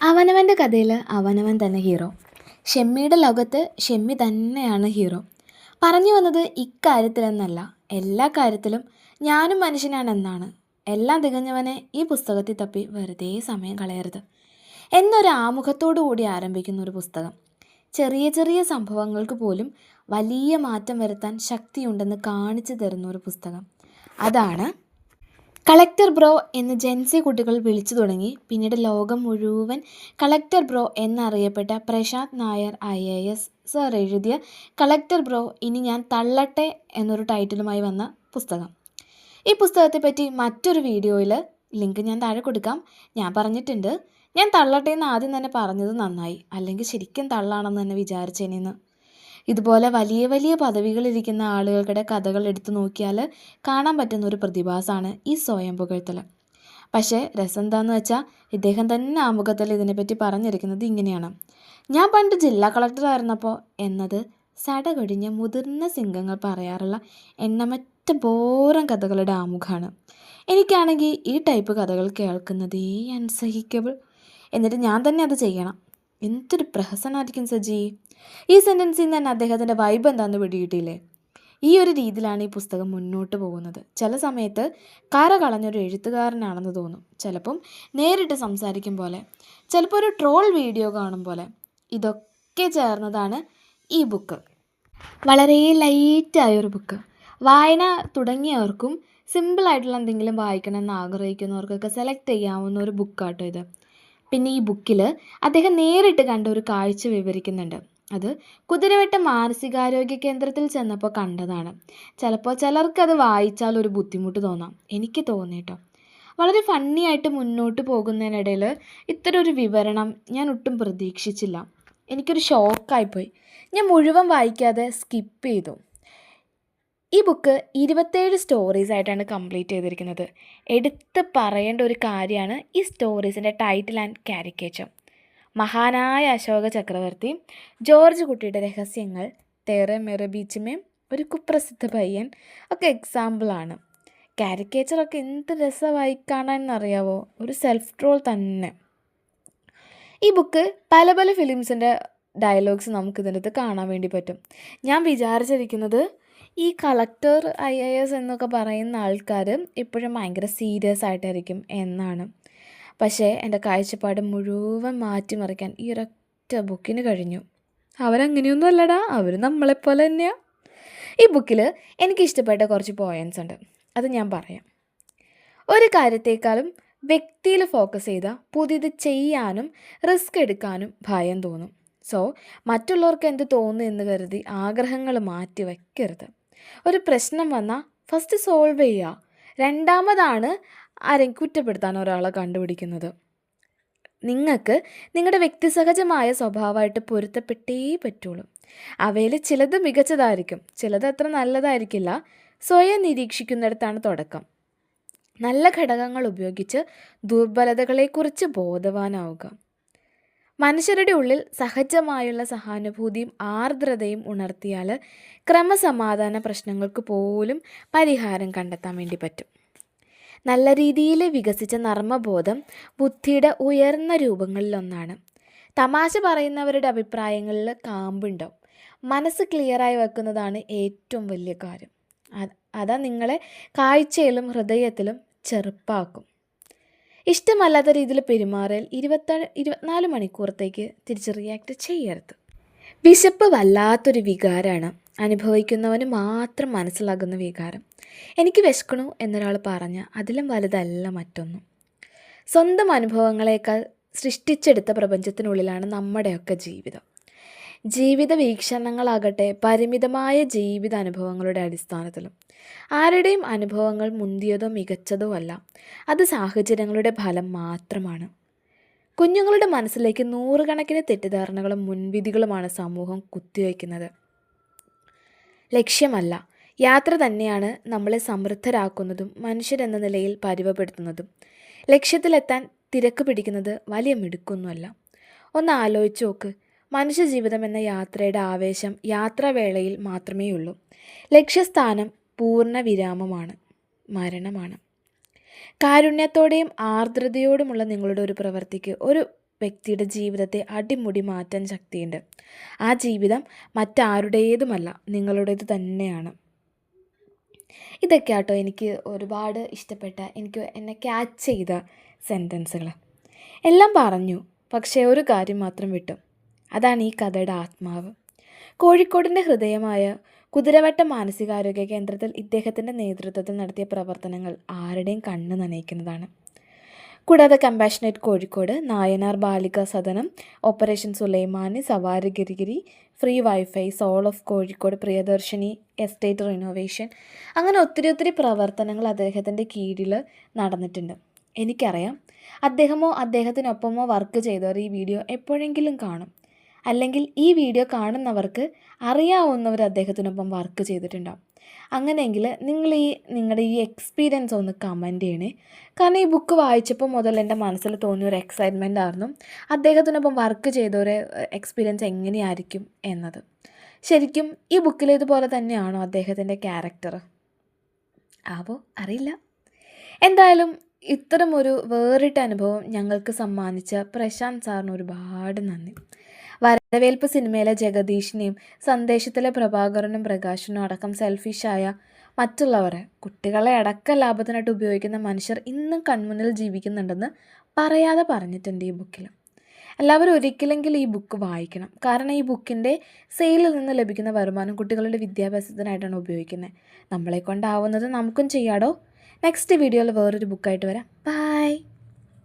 അവനവൻ്റെ കഥയിൽ അവനവൻ തന്നെ ഹീറോ. ഷെമ്മിയുടെ ലോകത്ത് ഷെമ്മി തന്നെയാണ് ഹീറോ. പറഞ്ഞു വന്നത് ഇക്കാര്യത്തിലെന്നല്ല, എല്ലാ കാര്യത്തിലും ഞാനും മനുഷ്യനാണെന്നാണ്. എല്ലാം തികഞ്ഞവനെ ഈ പുസ്തകത്തിൽ തപ്പി വെറുതെ സമയം കളയരുത് എന്നൊരു ആമുഖത്തോടു കൂടി ആരംഭിക്കുന്ന ഒരു പുസ്തകം. ചെറിയ ചെറിയ സംഭവങ്ങൾക്ക് പോലും വലിയ മാറ്റം വരുത്താൻ ശക്തിയുണ്ടെന്ന് കാണിച്ചു തരുന്ന ഒരു പുസ്തകം. അതാണ് കളക്ടർ ബ്രോ എന്ന് ജെൻസി കുട്ടികൾ വിളിച്ചു തുടങ്ങി. പിന്നീട് ലോകം മുഴുവൻ കളക്ടർ ബ്രോ എന്നറിയപ്പെട്ട പ്രശാന്ത് നായർ IAS സർ എഴുതിയ കളക്ടർ ബ്രോ ഇനി ഞാൻ തള്ളട്ടെ എന്നൊരു ടൈറ്റിലുമായി വന്ന പുസ്തകം. ഈ പുസ്തകത്തെപ്പറ്റി മറ്റൊരു വീഡിയോയിൽ ലിങ്ക് ഞാൻ താഴെ കൊടുക്കാം. ഞാൻ പറഞ്ഞിട്ടുണ്ട്, ഞാൻ തള്ളട്ടെ എന്ന് ആദ്യം തന്നെ പറഞ്ഞത് നന്നായി, അല്ലെങ്കിൽ ശരിക്കും തള്ളാണെന്ന് തന്നെ വിചാരിച്ചേനെന്ന്. ഇതുപോലെ വലിയ വലിയ പദവികളിരിക്കുന്ന ആളുകളുടെ കഥകൾ എടുത്തു നോക്കിയാൽ കാണാൻ പറ്റുന്ന ഒരു പ്രതിഭാസമാണ് ഈ സ്വയം പുകഴ്ത്തൽ. പക്ഷേ രസം എന്താണെന്ന് വെച്ചാൽ ഇദ്ദേഹം തന്നെ ആമുഖത്തിൽ ഇതിനെപ്പറ്റി പറഞ്ഞിരിക്കുന്നത് ഇങ്ങനെയാണ്: ഞാൻ പണ്ട് ജില്ലാ കളക്ടറായിരുന്നപ്പോൾ എന്നത് സടകൊടിഞ്ഞ മുതിർന്ന സിംഗങ്ങൾ പറയാറുള്ള എണ്ണമറ്റ ബോറൻ കഥകളുടെ ആമുഖമാണ്. എനിക്കാണെങ്കിൽ ഈ ടൈപ്പ് കഥകൾ കേൾക്കുന്നതേ അൺസഹിക്കബിൾ. എന്നിട്ട് ഞാൻ തന്നെ അത് ചെയ്യണം. എന്തൊരു പ്രഹസനമായിരിക്കും സജി. ഈ സെൻറ്റൻസിൽ നിന്ന് തന്നെ അദ്ദേഹത്തിൻ്റെ വൈബ് എന്താണെന്ന് പിടികിട്ടിയില്ലേ? ഈ ഒരു രീതിയിലാണ് ഈ പുസ്തകം മുന്നോട്ട് പോകുന്നത്. ചില സമയത്ത് കര കളഞ്ഞൊരു എഴുത്തുകാരനാണെന്ന് തോന്നും, ചിലപ്പം നേരിട്ട് സംസാരിക്കും പോലെ, ചിലപ്പോൾ ഒരു ട്രോൾ വീഡിയോ കാണും പോലെ. ഇതൊക്കെ ചേർന്നതാണ് ഈ ബുക്ക്. വളരെ ലൈറ്റായൊരു ബുക്ക്. വായന തുടങ്ങിയവർക്കും സിമ്പിളായിട്ടുള്ള എന്തെങ്കിലും വായിക്കണമെന്ന് ആഗ്രഹിക്കുന്നവർക്കൊക്കെ സെലക്ട് ചെയ്യാവുന്ന ഒരു ബുക്കാട്ടോ ഇത്. പിന്നെ ഈ ബുക്കിൽ അദ്ദേഹം നേരിട്ട് കണ്ട ഒരു കാഴ്ച വിവരിക്കുന്നുണ്ട്. അത് കുതിരവട്ടം മാനസികാരോഗ്യ കേന്ദ്രത്തിൽ ചെന്നപ്പോൾ കണ്ടതാണ്. ചിലപ്പോൾ ചിലർക്കത് വായിച്ചാൽ ഒരു ബുദ്ധിമുട്ട് തോന്നാം. എനിക്ക് തോന്നിട്ടോ. വളരെ ഫണ്ണിയായിട്ട് മുന്നോട്ട് പോകുന്നതിനിടയിൽ ഇത്തരം ഒരു വിവരണം ഞാൻ ഒട്ടും പ്രതീക്ഷിച്ചില്ല. എനിക്കൊരു ഷോക്കായിപ്പോയി. ഞാൻ മുഴുവൻ വായിക്കാതെ സ്കിപ്പ് ചെയ്തു. ഈ ബുക്ക് 27 സ്റ്റോറീസ് ആയിട്ടാണ് കംപ്ലീറ്റ് ചെയ്തിരിക്കുന്നത്. എടുത്ത് പറയേണ്ട ഒരു കാര്യമാണ് ഈ സ്റ്റോറീസിൻ്റെ ടൈറ്റിൽ ആൻഡ് കാരിക്കേച്ചർ. മഹാനായ അശോക ചക്രവർത്തി, ജോർജ് കുട്ടിയുടെ രഹസ്യങ്ങൾ, തേറെ മേറെ ബീച്ച് ഒരു കുപ്രസിദ്ധ പയ്യൻ ഒക്കെ എക്സാമ്പിളാണ്. കാരിക്കേച്ചറൊക്കെ എന്ത് രസമായി കാണാനെന്നറിയാവോ? ഒരു സെൽഫ് ട്രോൾ തന്നെ. ഈ ബുക്ക് പല പല ഫിലിംസിൻ്റെ ഡയലോഗ്സ് നമുക്കിതിനകത്ത് കാണാൻ വേണ്ടി പറ്റും. ഞാൻ വിചാരിച്ചിരിക്കുന്നത് ഈ കളക്ടർ IAS എന്നൊക്കെ പറയുന്ന ആൾക്കാർ ഇപ്പോഴും ഭയങ്കര സീരിയസ് ആയിട്ടായിരിക്കും എന്നാണ്. പക്ഷേ എൻ്റെ കാഴ്ചപ്പാട് മുഴുവൻ മാറ്റിമറിക്കാൻ ഈ ഒരൊറ്റ ബുക്കിന് കഴിഞ്ഞു. അവരങ്ങനെയൊന്നും അല്ലടാ, അവർ നമ്മളെപ്പോലെ തന്നെയാണ്. ഈ ബുക്കിൽ എനിക്കിഷ്ടപ്പെട്ട കുറച്ച് പോയിൻറ്റ്സ് ഉണ്ട്, അത് ഞാൻ പറയാം. ഒരു കാര്യത്തേക്കാളും വ്യക്തിയിൽ ഫോക്കസ് ചെയ്താൽ പുതിയത് ചെയ്യാനും റിസ്ക് എടുക്കാനും ഭയം തോന്നും. സോ മറ്റുള്ളവർക്ക് എന്ത് തോന്നുന്നു എന്ന് കരുതി ആഗ്രഹങ്ങൾ മാറ്റി വയ്ക്കരുത്. ഒരു പ്രശ്നം വന്നാൽ ഫസ്റ്റ് സോൾവ് ചെയ്യുക. രണ്ടാമതാണ് ആരെയും കുറ്റപ്പെടുത്താൻ ഒരാളെ കണ്ടുപിടിക്കുന്നത്. നിങ്ങൾക്ക് നിങ്ങളുടെ വ്യക്തിസഹജമായ സ്വഭാവമായിട്ട് പൊരുത്തപ്പെട്ടേ പറ്റുള്ളൂ. അവയിൽ ചിലത് മികച്ചതായിരിക്കും, ചിലത് അത്ര നല്ലതായിരിക്കില്ല. സ്വയം നിരീക്ഷിക്കുന്നിടത്താണ് തുടക്കം. നല്ല ഘടകങ്ങൾ ഉപയോഗിച്ച് ദുർബലതകളെക്കുറിച്ച് ബോധവാനാവുക. മനുഷ്യരുടെ ഉള്ളിൽ സഹജമായുള്ള സഹാനുഭൂതിയും ആർദ്രതയും ഉണർത്തിയാൽ ക്രമസമാധാന പ്രശ്നങ്ങൾക്ക് പോലും പരിഹാരം കണ്ടെത്താൻ വേണ്ടി പറ്റും. നല്ല രീതിയിൽ വികസിച്ച നർമ്മബോധം ബുദ്ധിയുടെ ഉയർന്ന രൂപങ്ങളിലൊന്നാണ്. തമാശ പറയുന്നവരുടെ അഭിപ്രായങ്ങളിൽ കാമ്പുണ്ടാവും. മനസ്സ് ക്ലിയറായി വെക്കുന്നതാണ് ഏറ്റവും വലിയ കാര്യം. അതാ നിങ്ങളെ കാഴ്ചയിലും ഹൃദയത്തിലും ചെറുപ്പാക്കും. ഇഷ്ടമല്ലാത്ത രീതിയിൽ പെരുമാറിയാൽ 24 മണിക്കൂറത്തേക്ക് തിരിച്ച് റിയാക്ട് ചെയ്യരുത്. വിശപ്പ് വല്ലാത്തൊരു വികാരമാണ്, അനുഭവിക്കുന്നവന് മാത്രം മനസ്സിലാകുന്ന വികാരം. എനിക്ക് വിശക്കണു എന്നൊരാൾ പറഞ്ഞാൽ അതിലും വലുതല്ല മറ്റൊന്നും. സ്വന്തം അനുഭവങ്ങളേക്കാൾ സൃഷ്ടിച്ചെടുത്ത പ്രപഞ്ചത്തിനുള്ളിലാണ് നമ്മുടെയൊക്കെ ജീവിതം. ജീവിത വീക്ഷണങ്ങളാകട്ടെ പരിമിതമായ ജീവിത അനുഭവങ്ങളുടെ അടിസ്ഥാനത്തിലും. ആരുടെയും അനുഭവങ്ങൾ മുന്തിയതോ മികച്ചതോ അല്ല, അത് സാഹചര്യങ്ങളുടെ ഫലം മാത്രമാണ്. കുഞ്ഞുങ്ങളുടെ മനസ്സിലേക്ക് നൂറുകണക്കിന് തെറ്റിദ്ധാരണകളും മുൻവിധികളുമാണ് സമൂഹം കുത്തിവയ്ക്കുന്നത്. ലക്ഷ്യമല്ല, യാത്ര തന്നെയാണ് നമ്മളെ സമൃദ്ധരാക്കുന്നതും മനുഷ്യരെന്ന നിലയിൽ പരിവപ്പെടുത്തുന്നതും. ലക്ഷ്യത്തിലെത്താൻ തിരക്ക് പിടിക്കുന്നത് വലിയ മിടുക്കൊന്നുമല്ല. ഒന്ന് ആലോചിച്ച് നോക്ക്. മനുഷ്യജീവിതം എന്ന യാത്രയുടെ ആവേശം യാത്രാവേളയിൽ മാത്രമേ ഉള്ളൂ. ലക്ഷ്യസ്ഥാനം പൂർണ്ണ വിരാമമാണ്, മരണമാണ്. കാരുണ്യത്തോടെയും ആർദ്രതയോടുമുള്ള നിങ്ങളുടെ ഒരു പ്രവൃത്തിക്ക് ഒരു വ്യക്തിയുടെ ജീവിതത്തെ അടിമുടി മാറ്റാൻ ശക്തിയുണ്ട്. ആ ജീവിതം മറ്റാരുടേതുമല്ല, നിങ്ങളുടേത് തന്നെയാണ്. ഇതൊക്കെയാട്ടോ എനിക്ക് ഒരുപാട് ഇഷ്ടപ്പെട്ട, എന്നെ ക്യാച്ച് ചെയ്ത സെൻറ്റൻസുകൾ. എല്ലാം പറഞ്ഞു, പക്ഷേ ഒരു കാര്യം മാത്രം വിട്ടു. അതാണ് ഈ കഥയുടെ ആത്മാവ്. കോഴിക്കോടിൻ്റെ ഹൃദയമായ കുതിരവട്ടം മാനസികാരോഗ്യ കേന്ദ്രത്തിൽ ഇദ്ദേഹത്തിൻ്റെ നേതൃത്വത്തിൽ നടത്തിയ പ്രവർത്തനങ്ങൾ ആരുടെയും കണ്ണ് നനയിക്കുന്നതാണ്. കൂടാതെ കമ്പാഷനേറ്റ് കോഴിക്കോട്, നായനാർ ബാലികാ സദനം, ഓപ്പറേഷൻ സുലൈമാനി, സവാരി ഗിരിഗിരി, free wifi, soul of Kozhikode, Priyadarshini, estate renovation, അങ്ങനെ ഒത്തിരി പ്രവർത്തനങ്ങൾ അദ്ദേഹത്തിൻ്റെ കീഴിൽ നടന്നിട്ടുണ്ട്. എനിക്കറിയാം, അദ്ദേഹമോ അദ്ദേഹത്തിനൊപ്പമോ വർക്ക് ചെയ്തവർ ഈ വീഡിയോ എപ്പോഴെങ്കിലും കാണും. അല്ലെങ്കിൽ ഈ വീഡിയോ കാണുന്നവർക്ക് അറിയാവുന്നവർ അദ്ദേഹത്തിനൊപ്പം വർക്ക് ചെയ്തിട്ടുണ്ടാവും. അങ്ങനെയെങ്കിൽ നിങ്ങളുടെ ഈ എക്സ്പീരിയൻസ് ഒന്ന് കമൻറ്റ് ചെയ്യണേ. കാരണം ഈ ബുക്ക് വായിച്ചപ്പോൾ മുതൽ എൻ്റെ മനസ്സിൽ തോന്നിയൊരു എക്സൈറ്റ്മെൻ്റ് ആയിരുന്നു അദ്ദേഹത്തിനൊപ്പം വർക്ക് ചെയ്തൊരു എക്സ്പീരിയൻസ് എങ്ങനെയായിരിക്കും എന്നത്. ശരിക്കും ഈ ബുക്കിലേതുപോലെ തന്നെയാണോ അദ്ദേഹത്തിൻ്റെ ക്യാരക്ടർ? ആവോ, അറിയില്ല. എന്തായാലും ഇത്തരമൊരു വേറിട്ട അനുഭവം ഞങ്ങൾക്ക് സമ്മാനിച്ച പ്രശാന്ത് സാറിന് ഒരുപാട് നന്ദി. വരവേൽപ്പ് സിനിമയിലെ ജഗദീഷിനെയും സന്ദേശത്തിലെ പ്രഭാകരനും പ്രകാശനും അടക്കം സെൽഫിഷായ മറ്റുള്ളവരെ, കുട്ടികളെ അടക്കം ലാഭത്തിനായിട്ട് ഉപയോഗിക്കുന്ന മനുഷ്യർ ഇന്നും കൺമുന്നിൽ ജീവിക്കുന്നുണ്ടെന്ന് പറയാതെ പറഞ്ഞിട്ടുണ്ട് ഈ ബുക്കിൽ. എല്ലാവരും ഒരിക്കലെങ്കിലും ഈ ബുക്ക് വായിക്കണം. കാരണം ഈ ബുക്കിൻ്റെ സെയിലിൽ നിന്ന് ലഭിക്കുന്ന വരുമാനം കുട്ടികളുടെ വിദ്യാഭ്യാസത്തിനായിട്ടാണ് ഉപയോഗിക്കുന്നത്. നമ്മളെ കൊണ്ടാവുന്നത് നമുക്കും ചെയ്യാടോ. നെക്സ്റ്റ് വീഡിയോയിൽ വേറൊരു ബുക്കായിട്ട് വരാം. ബൈ.